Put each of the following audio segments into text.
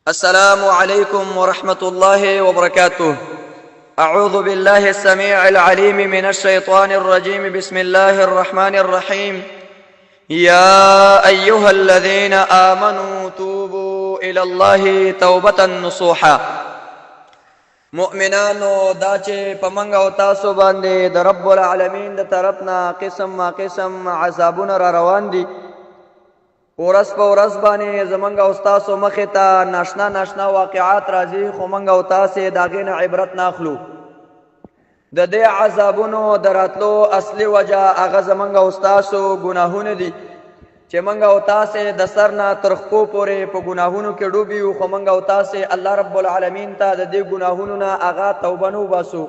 السلام عليكم ورحمة الله وبركاته. أعوذ بالله السميع العليم من الشيطان الرجيم. بسم الله الرحمن الرحيم. يا أيها الذين آمنوا توبوا إلى الله توبة نصوحا. مؤمنانو دا چې په منګ او تاسو باندې د رب العالمین د طرفنا قسم عذابونه را روان دي. ورځ په ورځ باندې زمونږ او تاسو مخې ته ناشنا واقعات راځي، خو موږ او تاسې د هغې نه عبرت نه اخلو. د دې عذابونو د راتلو اصلي وجه هغه زمونږ او تاسو ګناهونه دي چې موږ او تاسې د سر نه تر پښو پورې په ګناهونو کې ډوب یو، خو موږ او تاسې الله رب العالمین ته د دې ګناهونو نه هغه توبه نه وباسو.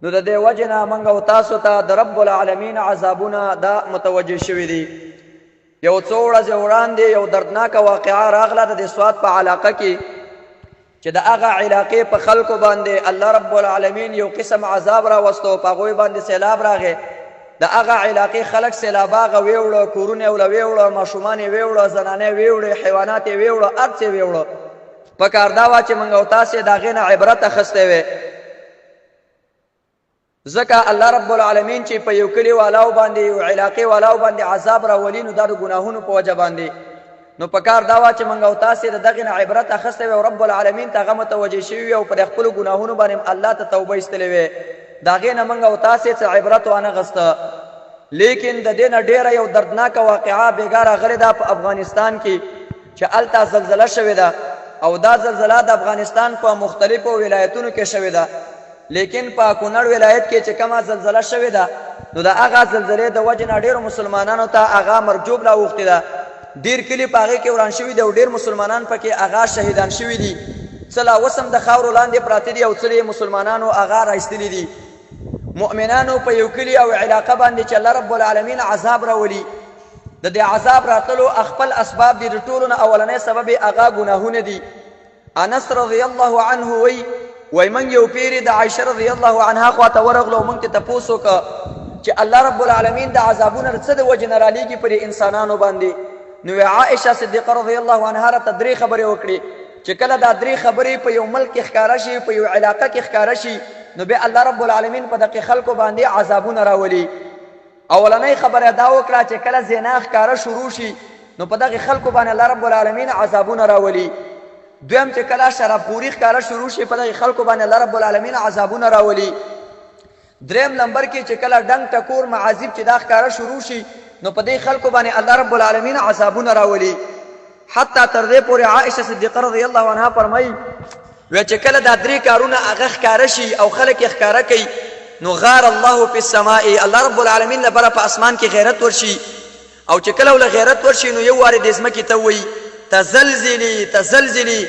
نو د دې وجې نه موږ او تاسو ته د رب العالمین عذابونه دا متوجه شوي دي. یو څو ورځې وړاندې یو دردناکه واقعه راغله د سوات په علاقه کې چې د هغه علاقې په خلکو باندې الله رب العالمین یو قسم عذاب راوستو، په هغوی باندې سیلاب راغی. د هغه علاقې خلک سیلابه هغه ویوړه، کورونه یې وله ویوړه، ماشومان یې ویوړه، زنانې یې ویوړې، حیوانات یې ویوړه، هر څه یې ویوړه. پکار دا وه چې موږ او تاسې د هغې نه عبرت اخیستی وی، ځکه الله رب العالمین چې په یو کلي والاو باندې یو علاقې والاو باندې عذاب راولي، نو دا د ګناهونو په وجه باندې. نو پکار دا وه چې موږ او تاسې د دغې نه عبرت اخیستی وی او رب العالمین ته هغه متوجه شوي وي او پر خپلو ګناهونو باندې الله ته توبه ایستلې وی. د هغې نه موږ او تاسې څه عبرت وانغسته. لیکن د دې نه ډېره یو دردناکه واقعه بېګا راغلې ده په افغانستان کې چې هلته زلزله شوې ده، او دا زلزله د افغانستان په مختلفو ولایتونو کې شوې ده. لیکن په کونړ ولایت کې چې کومه زلزله شوې ده، نو د هغه زلزلې د وجې نه ډېرو مسلمانانو ته هغه مرګ ژوبله اوښتې ده. ډېر کلي په هغې کې وران شوي دي او ډېر مسلمانان پکې هغه شهیدان شوي دي. څه لا اوس هم د خاورو لاندې پراته دي او څه مسلمانانو هغه رایستلي دي. مؤمنانو په یو کلي او علاقه باندې چې الله رب العالمین عذاب راولي، د دې عذاب راتلو خپل اسباب دي. د ټولو نه اولنی سبب یې هغه ګناهونه دي. انس رضی الله عنه وی من یو پیری د عایشه رضی الله عنها خواته ورغلو، موږ ته تپوس وکړه چې الله رب العالمین د عذابونه څه د وجې نه رالیږي پر انسانانو باندې. نو عایشه صدیقه رضی الله عنها راته درې خبرې وکړې چې کله دا درې خبرې په یو ملک کې ښکاره شي، په یو علاقه کې ښکاره شي، نو بیا الله رب العالمین په دغې خلکو باندې عذابونه راولي. اولنۍ خبره دا وکړه چې کله زنا ښکاره شروع شي، نو په دغې خلکو باندې الله رب العالمین عذابونه راولي. دویم چې کله شرابخوري ښکاره شروع شي، په دغې خلکو باندې الله رب العالمین عذابونه راولي. دریم نمبر کې چې کله ډنګ ټکور معازب چې دا ښکاره شروع شي، نو په دې خلکو باندې الله رب العالمین عذابونه راولي. حتی تر دې پورې عایشه صدیقه رضی الله عنها فرمایي وی چې کله دا درې کارونه هغه ښکاره شي او خلک یې ښکاره کوي، نو غار الله فی السماء، الله رب العالمین لپاره په اسمان کې غیرت ورشي. او چې کله له غیرت ورشي، نو یو وارې د ځمکې ته وایي تزلزلی،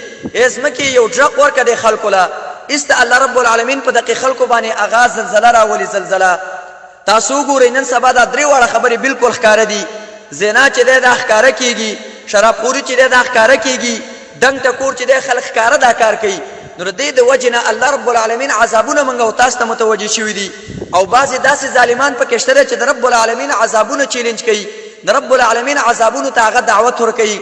ځمکې یو ډرق ورکړه دې خلکو له. ایسته الله رب العالمین په دغې خلکو باندې هغه زلزله راولي. زلزله تاسو وګورئ، نن سبا دا درې واړه خبرې بالکل ښکاره دي. زنا چې دی دا ښکاره کېږي، شرابخوري چې دی دا ښکاره کېږي، ډنګ ټکور چې دی خلک ښکاره دا کار کوي. نو د دې د وجې نه الله رب العالمین عذابونه موږ او تاسو ته متوجه شوي دي. او بعضې داسې ظالمان پکې شته دی چې د رب العالمین عذابونه چیلنج کوي، د رب العالمین عذابونو ته هغه دعوت ورکوي.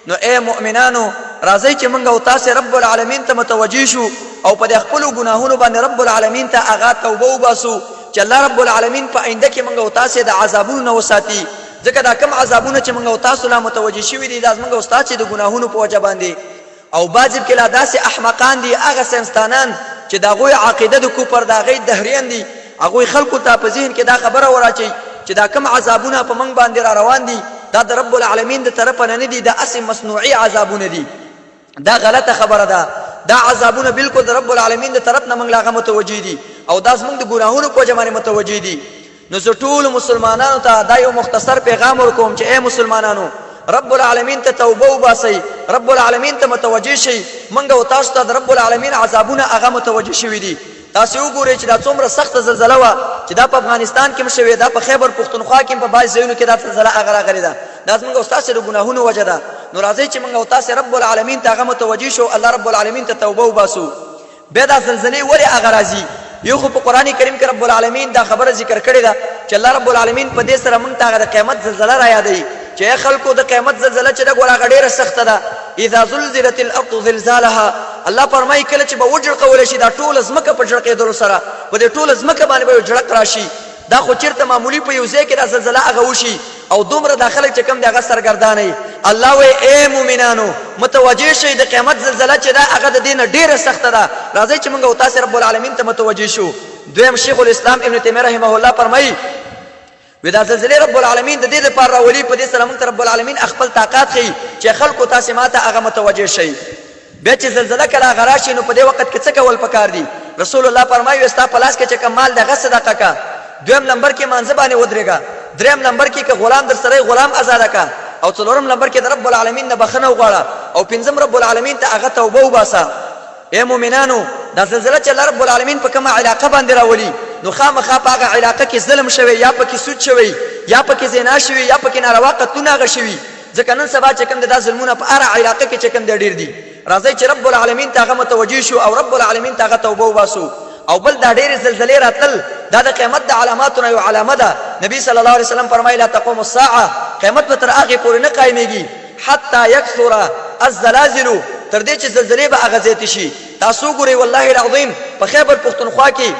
نو اے مؤمنانو، راځئ چې موږ او تاسې رب العالمین ته متوجه شو او په دې خپلو ګناهونو باندې رب العالمین ته هغه توبه وباسو چې الله رب العالمین په آینده کې موږ او تاسې د عذابونو نه وساتي. ځکه دا کم عذابونه چې موږ او تاسو لا متوجه شوي دي، دا زموږ او ستاسې د ګناهونو په وجه باندې. او بعضې کې لا داسې احمقان دي، هغه ساینسدانان چې د هغوی عقیده د کفر، د هغوی دهریان دي، هغوی خلکو ته په ذهن کې دا خبره وراچوي چې دا کم عذابونه په موږ باندې را روان دي، دا د رب العالمین د طرفه نه دي، دا اسې مصنوعي عذابونه دي. دا غلطه خبره ده. دا عذابونه بالکل د رب العالمین د طرف نه موږ له هغه متوجه دي او دا زموږ د ګناهونو په وجه باندې متوجه دي. نو زه ټولو مسلمانانو ته دا یو مختصر پیغام ورکوم چې ای مسلمانانو، رب العالمین ته توبه وباسئ، رب العالمین ته متوجه شئ. موږ او تاسو ته د رب العالمین عذابونه هغه متوجه شوي دي. تاسو وګورئ چې دا څومره سخته زلزله وه چې دا په افغانستان کې هم شوې ده، په خیبر پښتونخوا کې هم په بعضې ځایونو کې دا زلزله هغه راغلې ده. دا زموږ او ستاسې د ګناهونو وجه ده. نو راځئ چې موږ او تاسې رب العالمین ته هغه متوجه شو، الله رب العالمین ته توبه وباسو. بیا دا زلزلې ولې هغه راځي؟ یو خو په قرآن کریم کې رب العالمین دا خبره ذکر کړې ده چې الله رب العالمین په دې سره موږ ته هغه د قیامت زلزله را یادوي چې چې خلکو د قیامت زلزله چې د ګوره ډیره سخته ده اذا زلزلت الارض زلزالها الله فرمایي کله چې به وجړقول شي دا ټول ځمکه په جړقېدلو سره په دې ټول ځمکه باندې به جړق راشي دا خو چیرته معمولی په یو ځای کې دا زلزله هغه وشي او دومره دا خلک چې کوم دی هغه سرګردانه الله وی اے مؤمنانو متوجه شئ د قیامت زلزله چې دا هغه د دې نه ډیره سخته ده راځئ چې موږ او تاسو رب العالمین ته متوجه شو دویم شیخ الاسلام ابن تیمیه رحمه الله فرمایي ودا زلزله رب العالمین د دې لپاره راولي په دې سره موږ ته رب العالمین خپل طاقت ښیي چې خلکو تاسو ماته هغه متوجه شئ بیا چې زلزله کله هغه راشي نو په دې وخت کې څه کول پکار دي رسول الله فرمایي ستا په لاس کې چې کمال دغه صدقه کا دویم نمبر کې مانځه باندې ودرېږه دریم نمبر کې که غلام در سره غلام آزاد کا او څلورم نمبر کې د رب العالمین نه بخنه وغواړه او پنځم رب العالمین ته هغه توبه وباسه اے مؤمنانو دا زلزله چې الله رب العالمین په کومه علاقه باندې راولي نو خامخا په هغه علاقه کې ظلم شوی یا پکې سود شوی یا پکې زنا شوی یا پکې ناروا قتلونه هغه شوي ځکه نن سبا چې کوم د ظلمونه په هره علاقه کې چې کوم د ډیر دي راځي چې رب العالمین ته هغه متوجه شو او رب العالمین ته هغه توبه وباسو او بل دا ډېر زلزلې راتل دا د قیامت د علاماتونو یو علامه ده نبی صلی الله علیه وسلم فرمایي لا تقوم الساعه قیامت به تر هغې پورې نه قایمېږي حتی یکثر الزلازل تر دې چې زلزلې به هغه زیاتې شي تاسو ګورئ والله العظیم په خیبر پښتونخوا کې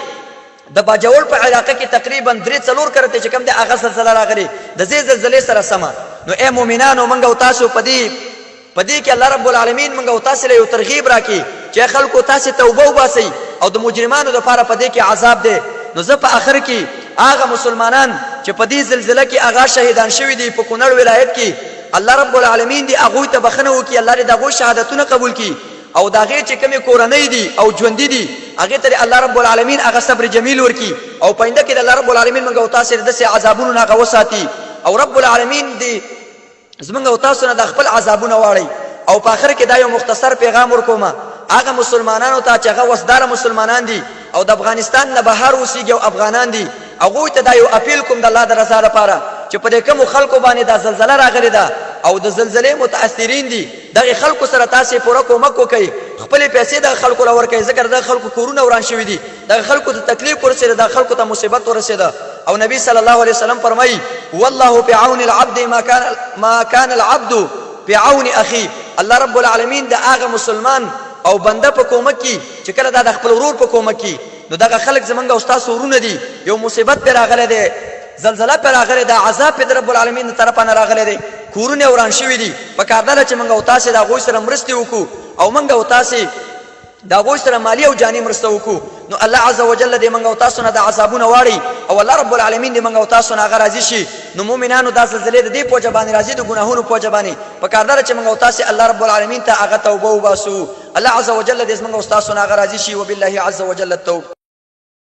د باجوړ په علاقه کې تقریبا 3-4 کرته چې کوم د هغه زلزله راغلي د دې زلزلې سره سمه نو اے مؤمنانو موږ او تاسو پدې کې الله رب العالمین موږ او تاسو له یو ترغیب راکړي چې خلکو تاسو توبه وباسئ او د مجرمانو لپاره پدې کې عذاب دی نو زه په اخر کې هغه مسلمانان چې په دې زلزلې کې هغه شهیدان شوي دي په کونړ ولایت کې الله رب العالمین دې هغه ته بخنه وکړي الله دې دغه شهادتونه قبول کړي او داغه چې کومه کورنۍ دي او ژوند دي هغه ته الله رب العالمین هغه صبر جمیل ورکړي او پاینده کې الله رب العالمین موږ او تاسو د عذابونو نه غوساتي او رب العالمین دې زمونږ او تاسو نه د خپل عذابونه واړي او په اخر کې دا یو مختصر پیغام ورکوم هغه مسلمانانو ته چې هغه وسدار مسلمانان دي او د افغانستان نه بهر اوسېږي او افغانان دي هغوی ته دا یو اپیل کوم د الله د رضا لپاره چې په دې کومو خلکو باندې دا زلزله راغلې ده او د زلزلې متاثرین دي دغه خلکو سره تاسو پوره کومک وکړئ خپل پیسې د خلکو لور کوي ذکر د خلکو کورونه وران شوي دي د خلکو ته تکلیف ورسېده د خلکو ته مصیبت ورسېده او نبی صلی الله علیه وسلم فرمایي والله بعون العبد ما كان العبد بعون اخي الله رب العالمین د هغه مسلمان او بنده په کومک کې چې کله دا د خپل ورور په کومک کې نو دغه خلک زمونږ او تاسو ورونه دي یو مصیبت پر راغله ده زلزلہ پر راغله ده عذاب پر رب العالمین تر طرفه نه راغله ده کورونه وران شوي دي په کار ده چې مونږ او تاسو دا غوښ سره مرستي وکړو او مونږ او تاسو دا غوښ سره مالی او جانی مرسته وکړو نو الله عز وجل دې مونږ او تاسو نه د عذابونه واړي او الله رب العالمین دې مونږ او تاسو نه راضي شي نو مؤمنانو دا زلزلې د دې په جبان راضي د ګناهونو په جبان په کار ده چې مونږ او تاسو الله رب العالمین ته هغه توبه وباسو الله عز وجل دې مونږ او تاسو نه راضي شي وبالله عز وجل التوبه